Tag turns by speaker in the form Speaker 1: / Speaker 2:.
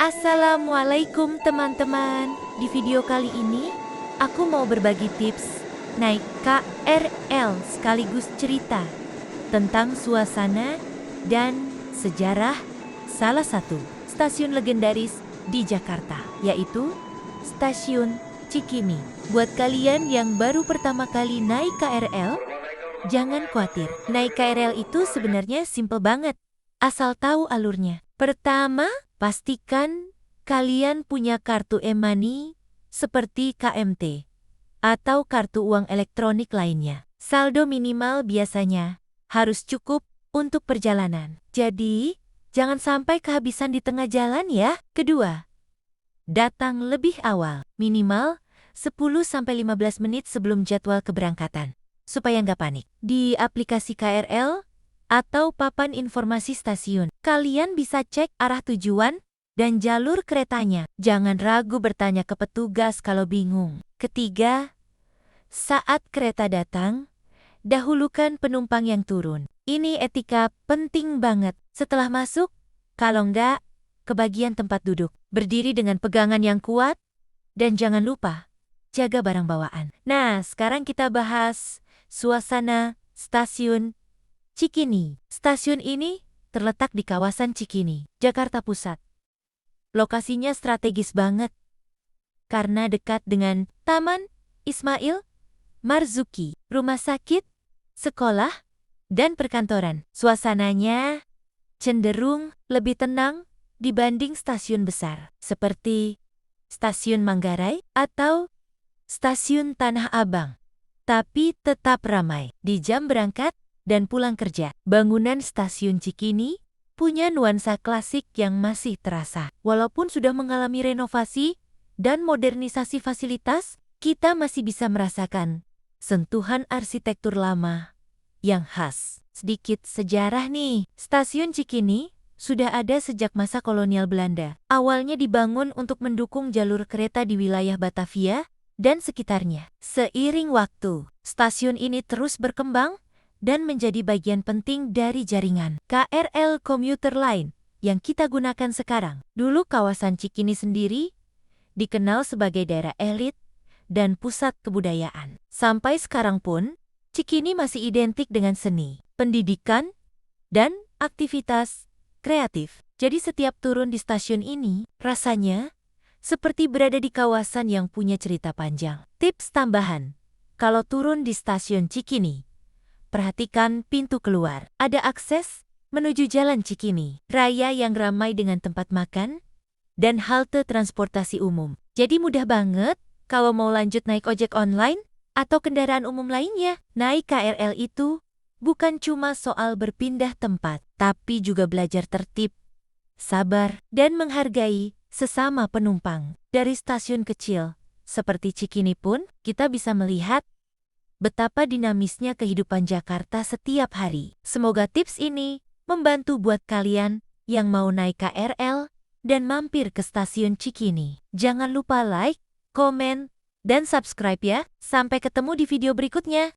Speaker 1: Assalamualaikum teman-teman. Di video kali ini, aku mau berbagi tips naik KRL sekaligus cerita tentang suasana dan sejarah salah satu stasiun legendaris di Jakarta, yaitu Stasiun Cikini. Buat kalian yang baru pertama kali naik KRL, jangan khawatir. Naik KRL itu sebenarnya simple banget, asal tahu alurnya. Pertama, pastikan kalian punya kartu e-money seperti KMT atau kartu uang elektronik lainnya. Saldo minimal biasanya harus cukup untuk perjalanan. Jadi, jangan sampai kehabisan di tengah jalan ya. Kedua, datang lebih awal, minimal 10-15 menit sebelum jadwal keberangkatan, supaya nggak panik. Di aplikasi KRL atau papan informasi stasiun, kalian bisa cek arah tujuan dan jalur keretanya. Jangan ragu bertanya ke petugas kalau bingung. Ketiga, saat kereta datang, dahulukan penumpang yang turun. Ini etika penting banget. Setelah masuk, kalau enggak, ke bagian tempat duduk. Berdiri dengan pegangan yang kuat, dan jangan lupa, jaga barang bawaan. Nah, sekarang kita bahas suasana stasiun Cikini. Stasiun ini terletak di kawasan Cikini, Jakarta Pusat. Lokasinya strategis banget, karena dekat dengan Taman Ismail Marzuki, rumah sakit, sekolah, dan perkantoran. Suasananya cenderung lebih tenang dibanding stasiun besar, seperti Stasiun Manggarai atau Stasiun Tanah Abang. Tapi tetap ramai di jam berangkat dan pulang kerja. Bangunan Stasiun Cikini punya nuansa klasik yang masih terasa. Walaupun sudah mengalami renovasi dan modernisasi fasilitas, kita masih bisa merasakan sentuhan arsitektur lama yang khas. Sedikit sejarah nih, Stasiun Cikini sudah ada sejak masa kolonial Belanda. Awalnya dibangun untuk mendukung jalur kereta di wilayah Batavia dan sekitarnya. Seiring waktu, stasiun ini terus berkembang dan menjadi bagian penting dari jaringan KRL komuter lain yang kita gunakan sekarang. Dulu kawasan Cikini sendiri dikenal sebagai daerah elit dan pusat kebudayaan. Sampai sekarang pun, Cikini masih identik dengan seni, pendidikan, dan aktivitas kreatif. Jadi setiap turun di stasiun ini, rasanya seperti berada di kawasan yang punya cerita panjang. Tips tambahan, kalau turun di stasiun Cikini, perhatikan pintu keluar. Ada akses menuju Jalan Cikini Raya yang ramai dengan tempat makan dan halte transportasi umum. Jadi mudah banget kalau mau lanjut naik ojek online atau kendaraan umum lainnya. Naik KRL itu bukan cuma soal berpindah tempat, tapi juga belajar tertib, sabar, dan menghargai sesama penumpang. Dari stasiun kecil seperti Cikini pun, kita bisa melihat betapa dinamisnya kehidupan Jakarta setiap hari. Semoga tips ini membantu buat kalian yang mau naik KRL dan mampir ke stasiun Cikini. Jangan lupa like, komen, dan subscribe ya. Sampai ketemu di video berikutnya.